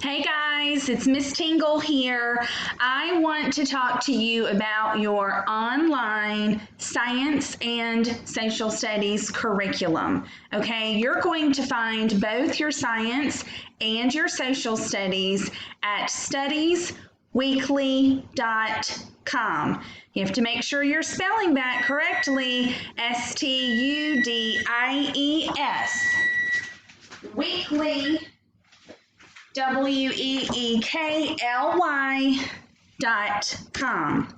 Hey guys, it's Miss Tingle here. I want to talk to you about your online science and social studies curriculum. Okay, you're going to find both your science and your social studies at studiesweekly.com. You have to make sure you're spelling that correctly. STUDIES. Weekly. WEEKLY.com.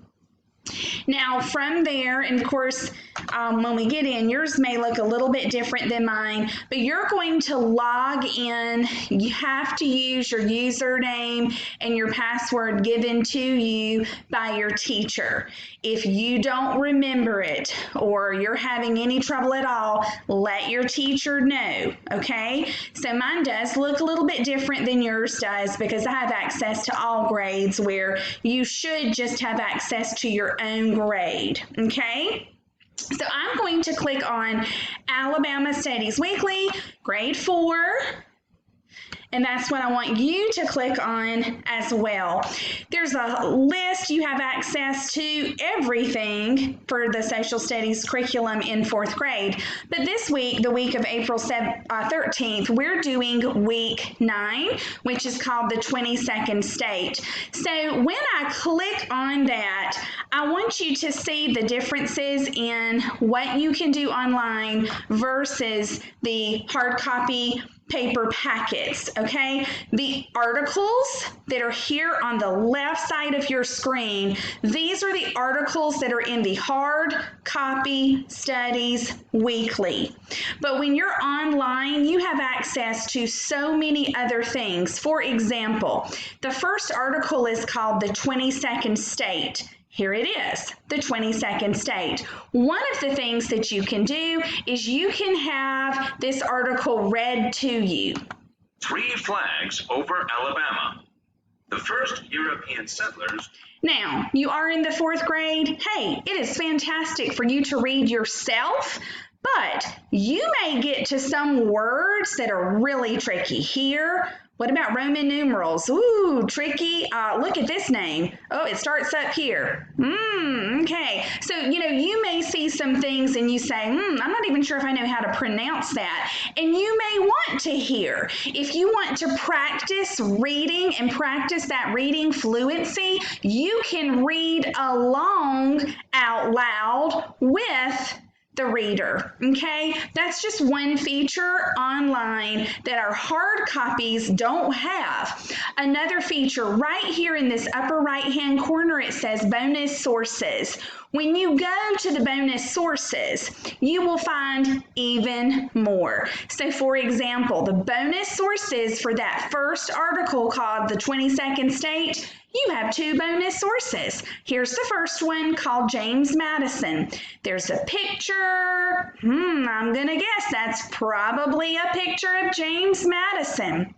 Now from there, and of course, when we get in, yours may look a little bit different than mine, but you're going to log in. You have to use your username and your password given to you by your teacher. If you don't remember it or you're having any trouble at all, let your teacher know, okay? So mine does look a little bit different than yours does because I have access to all grades where you should just have access to your own grade, okay? So I'm going to click on Alabama Studies Weekly, grade 4, and that's what I want you to click on as well. There's a list. You have access to everything for the social studies curriculum in 4th grade. But this week, the week of April 13th, we're doing week 9, which is called the 22nd state. So when I click on that, I want you to see the differences in what you can do online versus the hard copy paper packets, okay? The articles that are here on the left side of your screen, these are the articles that are in the hard copy studies weekly. But when you're online, you have access to so many other things. For example, the first article is called the 22nd state. Here it is, the 22nd state. One of the things that you can do is you can have this article read to you. 3 flags over Alabama. The first European settlers. Now, you are in the 4th grade. Hey, it is fantastic for you to read yourself, but you may get to some words that are really tricky. Here, what about Roman numerals? Ooh, tricky. Look at this name. Oh, it starts up here. Okay. So, you may see some things and you say, I'm not even sure if I know how to pronounce that. And you may want to hear. If you want to practice reading and practice that reading fluency, you can read along out loud with the reader, okay? That's just one feature online that our hard copies don't have. Another feature right here in this upper right-hand corner, it says bonus sources. When you go to the bonus sources, you will find even more. So for example, the bonus sources for that first article called the 22nd state, you have 2 bonus sources. Here's the first one called James Madison. There's a picture. I'm gonna guess that's probably a picture of James Madison.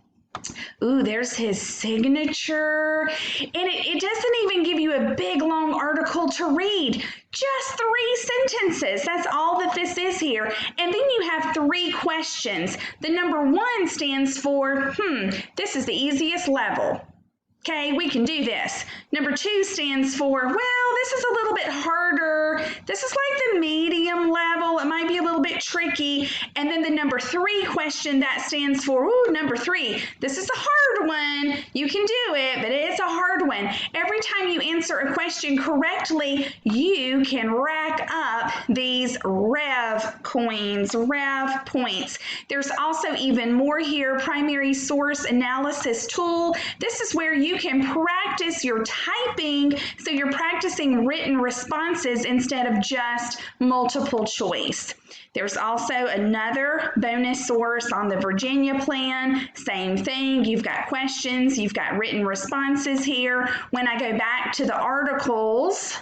Ooh, there's his signature. And it doesn't even give you a big long article to read. Just 3 sentences. That's all that this is here. And then you have 3 questions. The number 1 stands for, this is the easiest level. Okay, we can do this. Number 2 stands for, well, this is a little bit harder. This is like the medium level. It might be a little bit tricky. And then the number 3 question, that stands for, number 3. This is a hard one. You can do it, but it's a hard one. Every time you answer a question correctly, you can rack up these Rev coins, Rev points. There's also even more here, primary source analysis tool. This is where you can practice your typing, so you're practicing written responses instead of just multiple choice. There's also another bonus source on the Virginia plan. Same thing. You've got questions, you've got written responses here. When I go back to the articles,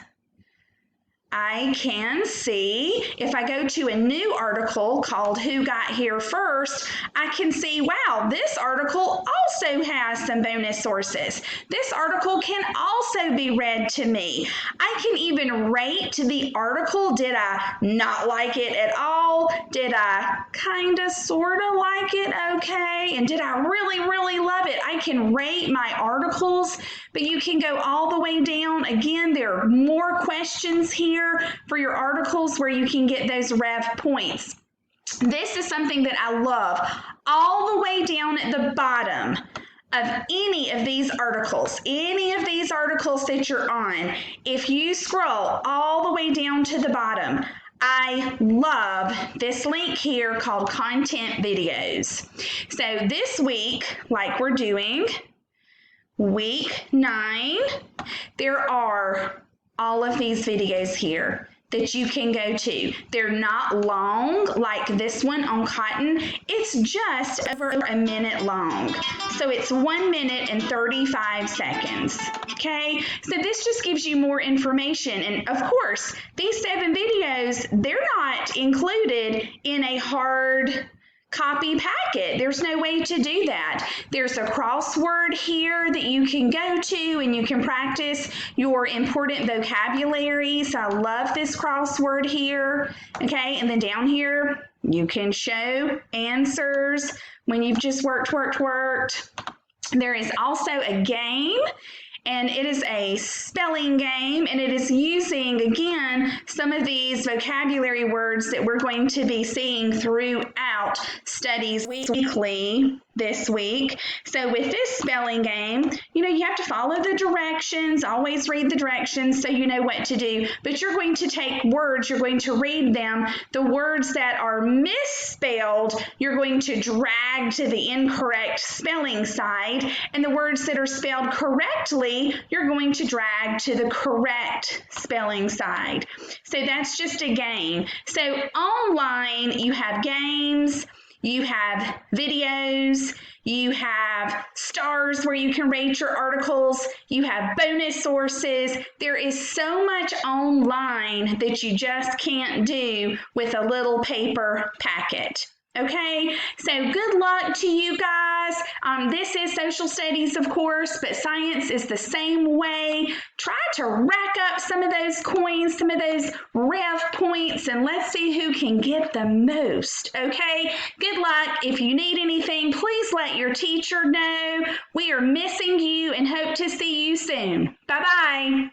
I can see, if I go to a new article called Who Got Here First, I can see, wow, this article also has some bonus sources. This article can also be read to me. I can even rate the article. Did I not like it at all? Did I kind of, sort of like it okay? And did I really, really love it? I can rate my articles, but you can go all the way down. Again, there are more questions here for your articles where you can get those rev points. This is something that I love. All the way down at the bottom of any of these articles that you're on, if you scroll all the way down to the bottom, I love this link here called Content Videos. So this week, like we're doing, week 9, there are all of these videos here that you can go to. They're not long like this one on cotton. It's just over a minute long. So it's 1 minute and 35 seconds. Okay, so this just gives you more information. And of course, these 7 videos, they're not included in a hard copy packet. There's no way to do that. There's a crossword here that you can go to and you can practice your important vocabularies. I love this crossword here. Okay, and then down here, you can show answers when you've just worked. There is also a game, and it is a spelling game, and it is using, again, some of these vocabulary words that we're going to be seeing throughout Studies Weekly this week. So with this spelling game, you have to follow the directions, always read the directions so you know what to do, but you're going to take words, you're going to read them. The words that are misspelled, you're going to drag to the incorrect spelling side, and the words that are spelled correctly, you're going to drag to the correct spelling side. So that's just a game. So online, you have games, you have videos, you have stars where you can rate your articles, you have bonus sources. There is so much online that you just can't do with a little paper packet. Okay, so good luck to you guys. This is social studies, of course, but science is the same way. Try to rack up some of those coins, some of those rev points, and let's see who can get the most. Okay, good luck. If you need anything, please let your teacher know. We are missing you and hope to see you soon. Bye-bye.